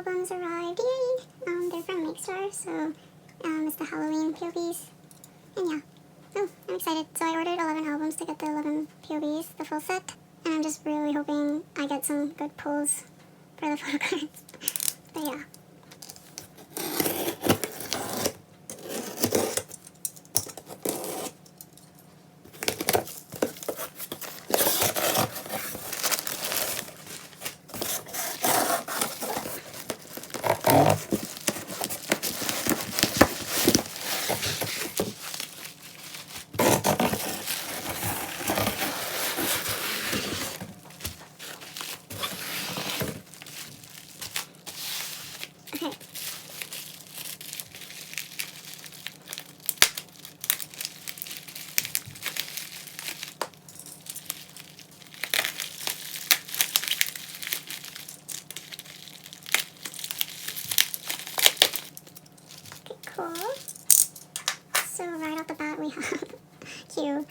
albums arrived. Yay! They're from Makestar, so it's the Halloween POVs. And yeah. Oh, I'm excited. So I ordered 11 albums to get the 11 POVs, the full set. And I'm just really hoping I get some good pulls for the photo cards. But yeah. Okay. Cool. So right off the bat we have cues.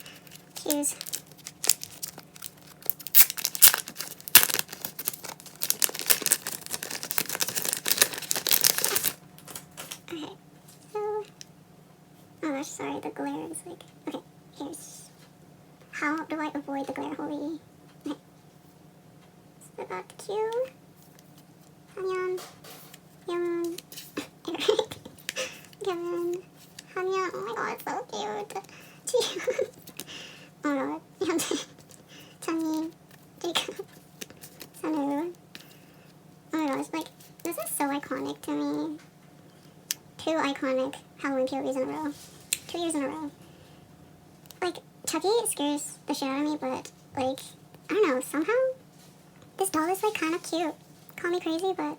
Okay, so oh gosh, sorry, the glare is like, okay, here's how do I avoid the glare, holy. Okay. So about the cue. Hanyeon, Yoon, Eric, Kevin, Hanyeon, oh my god, so cute. Jiyoon, oh my god, Hyunjin, Chanyeol, Jacob, Sanu. Oh my gosh, like, this is so iconic to me. 2 iconic Halloween POVs in a row. 2 years in a row. Like, Chucky scares the shit out of me, but, like, I don't know, somehow this doll is, like, kind of cute. Call me crazy, but,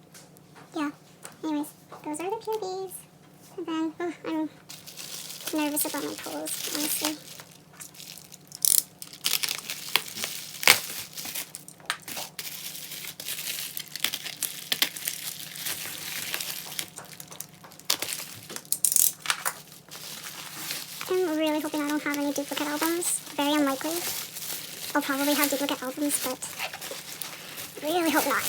yeah. Anyways, those are the POVs. And then, oh, I'm nervous about my pulls, honestly. I'm really hoping I don't have any duplicate albums. Very unlikely. I'll probably have duplicate albums, but really hope not.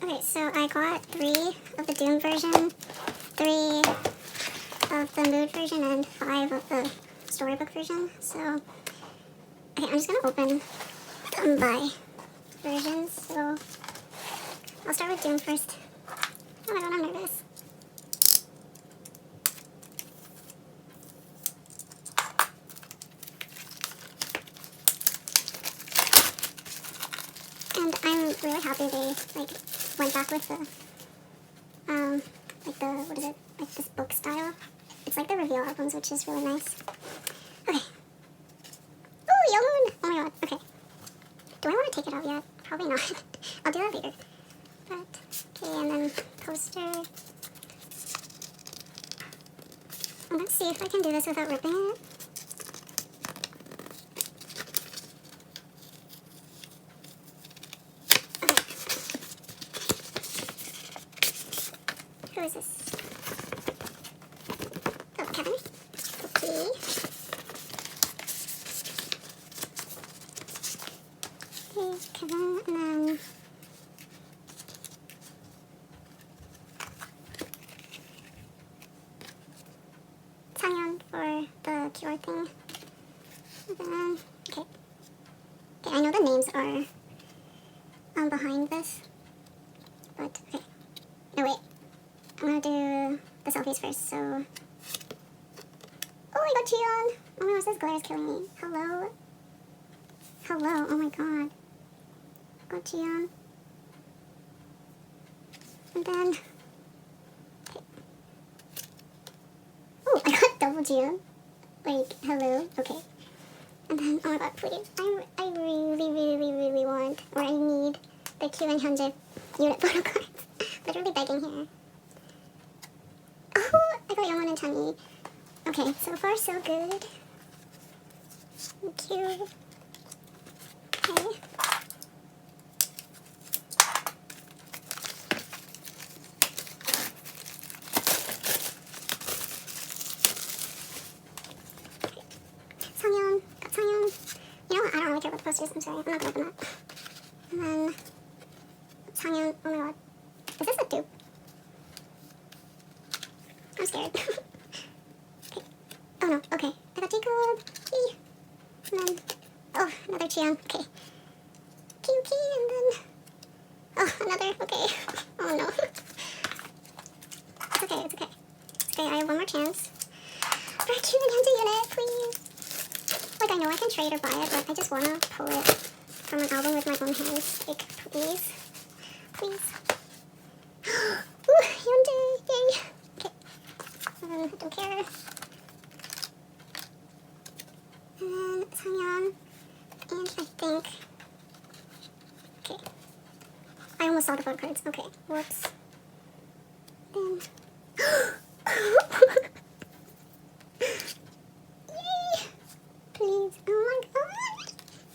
Okay, so I got 3 of the Doom version, 3 of the Mood version, and 5 of the Storybook version. So, okay, I'm just gonna open them by versions. So, I'll start with Doom first. Oh my god, I'm nervous. And I'm really happy they, like, went back with the, like the, what is it, like this book style. It's like the reveal albums, which is really nice. Okay. Oh, Yoon! Oh my god, okay. Do I want to take it out yet? Probably not. I'll do that later. But, okay, and then poster. I'm gonna see if I can do this without ripping it. Who is this? Oh, Kevin. Okay. Okay, Kevin, and then Chanyeol for the cure thing. And then, okay. Okay, I know the names are behind this, but okay. No, wait. I'm gonna do the selfies first, so... Oh, I got Jiyeon! Oh my gosh, this glare is killing me. Hello? Hello, oh my god. Got Jiyeon. And then... Okay. Oh, I got double Jiyeon. Like, hello? Okay. And then, oh my god, please. I really want, or I need the Q and Hyunjin unit photo cards. Literally begging here. Oh, I got Youngwon and Chunyi. Okay, so far so good. Thank you. Okay. messages. I'm sorry, I'm not gonna open that. And then Sanyeon. Oh my god, is this a dupe? I'm scared. Okay. Oh no. Okay, I got Jacob. Yay. And then another Cheon. Okay. Kinky, and then another. Okay. Oh no. It's okay. It's okay. It's okay. I have one more chance. For a Q and Hyunjin unit, please. Like, I know I can trade or buy it, but I just wanna pull it from an album with my own hands. Like, please. Please. Ooh, Hyunjin, yay. Okay. I don't care. And then Sanyeon. And I think... Okay. I almost saw the photo cards. Okay. Whoops. Then... Yay! Please. Oh my god.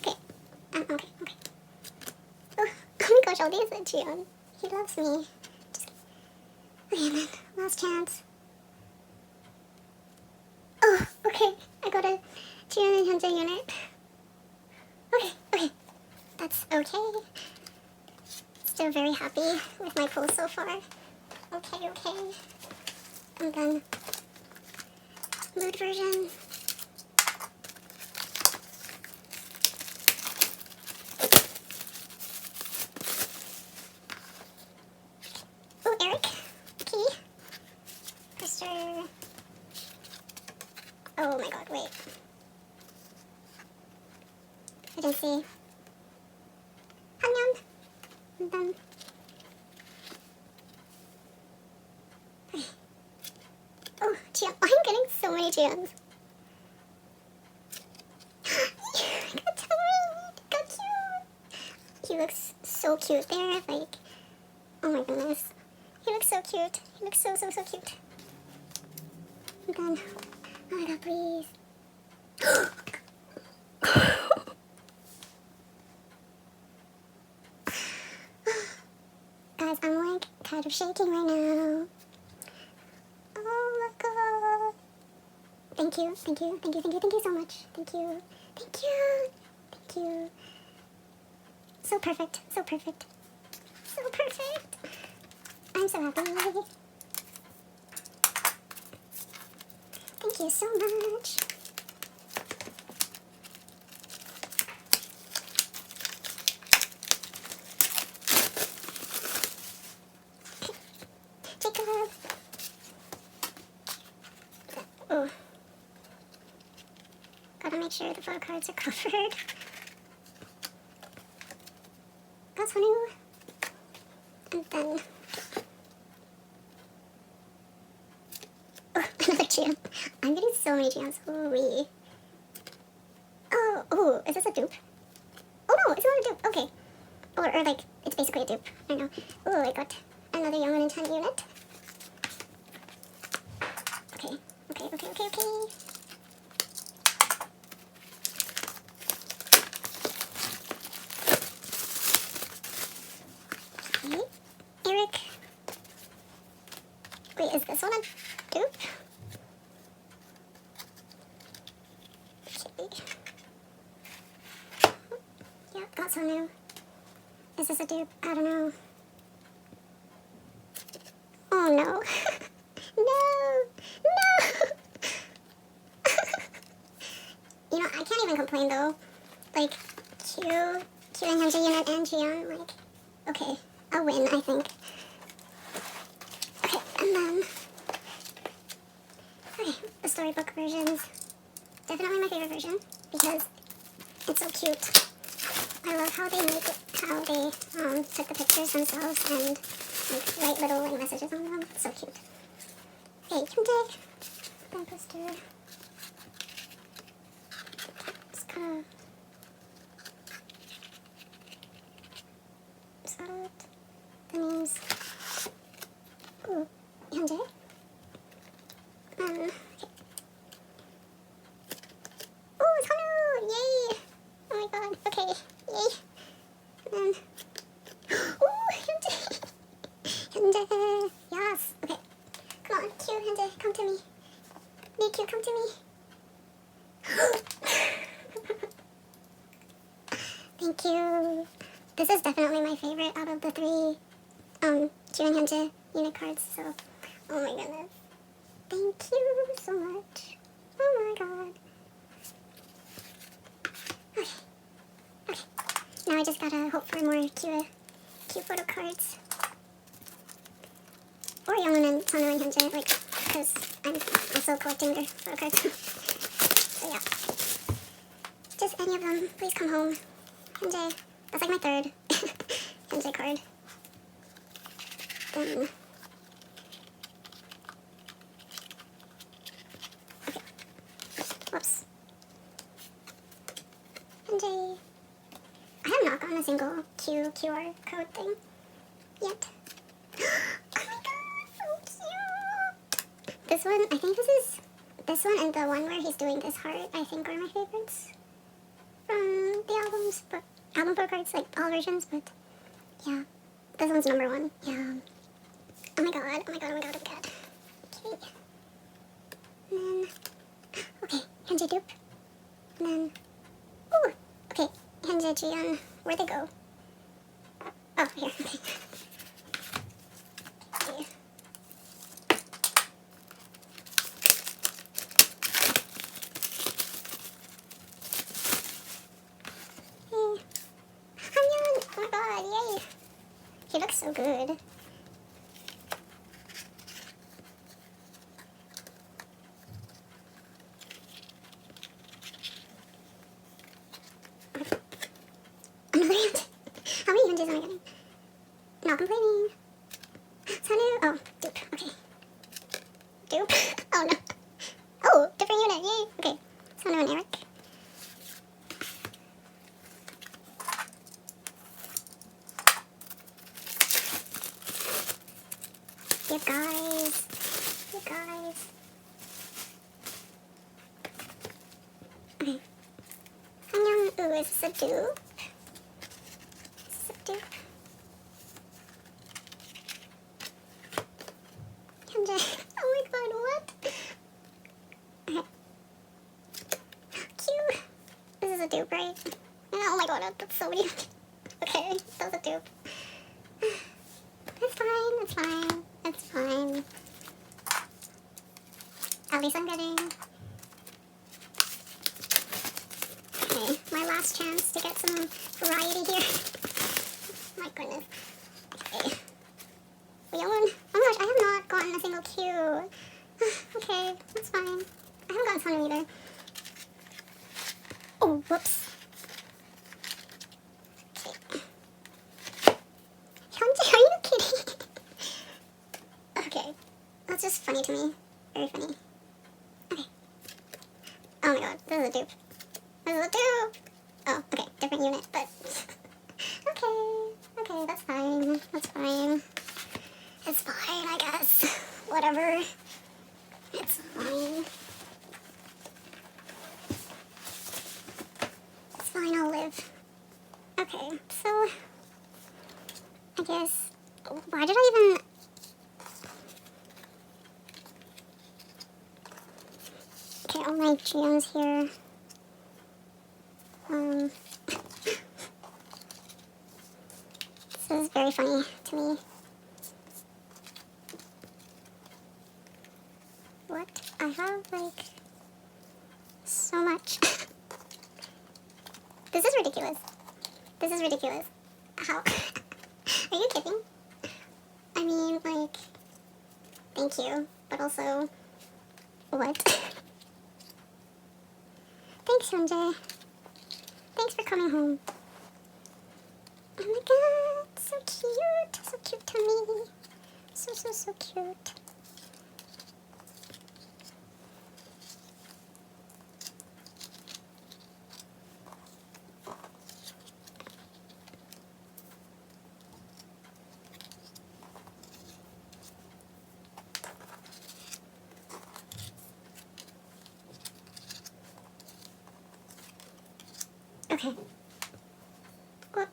Okay. Okay. Okay. Oh my gosh, all these are Jiyeon. He loves me. Just kidding. Okay, and then last chance. Oh, okay. I got a Jiyeon and Hyunjin unit. Okay. That's okay. Still very happy with my pull so far. Okay. And then mood version. Oh, Eric. Key. Mr. Oh my god, wait. I didn't see. Hanyeon. And then... Oh, Jiyeon. I'm getting so many Jiyeons. Got Toad. Got cute. He looks so cute there. Like, oh my goodness. He looks so cute. He looks so cute. And then, oh my god, please. Guys, I'm like kind of shaking right now. Oh my god. Thank you so much. Thank you. So perfect. I'm so happy. Thank you so much. Jacob. Oh. Gotta make sure the photo cards are covered. Got Sonu. And then... Oh, another Jiyeon. I'm getting so many Jiyeons. Holy. Oh, is this a dupe? Oh no, it's not a dupe. Okay. Or like, it's basically a dupe. I don't know. Oh, I got another Young and 10 unit. Okay. Eric. Wait, is this one a dupe? Okay. Yeah, got some new. Is this a dupe? I don't know. Oh no. You know, I can't even complain though. Like, Q and Hyunjin unit and Jiyeon, like, okay, a win, I think. Okay, and then, okay, the storybook versions. Definitely my favorite version, because it's so cute. I love how they make it, how they took the pictures themselves and like write little like messages on them. It's so cute. Okay, Hyunjin, then poster. Just kind of spot the names. Ooh, Hyunjin. Okay. Oh, it's Hanu! Yay! Oh my god. Okay. Yay. And then... Ooh, Hyunjin! Hyunjin! Yes! Okay. Come on, Q, Hyunjin, come to me. Need Q, come to me. cute. This is definitely my favorite out of the three Q and Hyunjae unit cards, so oh my goodness. Thank you so much. Oh my god. Okay. Okay. Now I just gotta hope for more cute photo cards. Or Youngwon and Sunwoo and Hyunjae, like, because I'm also collecting their photo cards. So yeah. Just any of them, please come home. Hyunjae, that's like my third Hyunjae card. Okay. Whoops. Hyunjae. I have not gotten a single QR code thing yet. Oh my god, so cute! This one, I think this one and the one where he's doing this heart, I think are my favorites from the albums, but album photo cards, like all versions, but yeah, this one's number one. Yeah. Oh my god, oh my god, oh my god, oh my god. Okay. And then, okay, Hyunjae dupe. And then, ooh, okay, Hyunjae Jiyeon, where'd they go? Oh, here, okay. Okay. Hamyeon! Oh my god, yay! He looks so good. Another Hyunjae. How many Hyunjaes am I getting? Not complaining. Sunwoo. Oh, dupe. Okay. Dupe. Oh no. Oh, different unit. Yay. Okay. Sunwoo and Eric. You guys. You guys. Okay. Hamyeon. Ooh, is this a dupe? Is this a dupe? Hyunjae. Oh my god, what? Okay. Cute. This is a dupe, right? Oh my god, that's so many. Okay, that's a dupe. It's fine, it's fine, it's fine. At least I'm getting... Okay, my last chance to get some variety here. My goodness. Okay. Youngwon. Oh my gosh, I have not gotten a single Q. Okay, that's fine. I haven't gotten Sunwoo either. Oh, whoops. Okay. Hyunjae, are you kidding? Okay. That's just funny to me. Very funny. Okay. Oh my god, this is a dupe. This is a dupe! Oh, okay, different unit, but... Okay, that's fine. That's fine. It's fine, I guess. Whatever. It's fine. It's fine, I'll live. Okay, so... I guess... Why did I even... Okay, all my GMs here. This is very funny to me. What? I have, like, so much. This is ridiculous. This is ridiculous. How? Are you kidding? I mean, like, thank you, but also, what? Thanks, Hyunjae. Thanks for coming home. Oh my god, so cute. So cute to me. So cute. Okay. Whoop.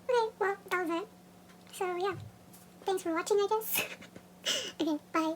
Okay, well, that was it. So, yeah. Thanks for watching, I guess. Okay, bye.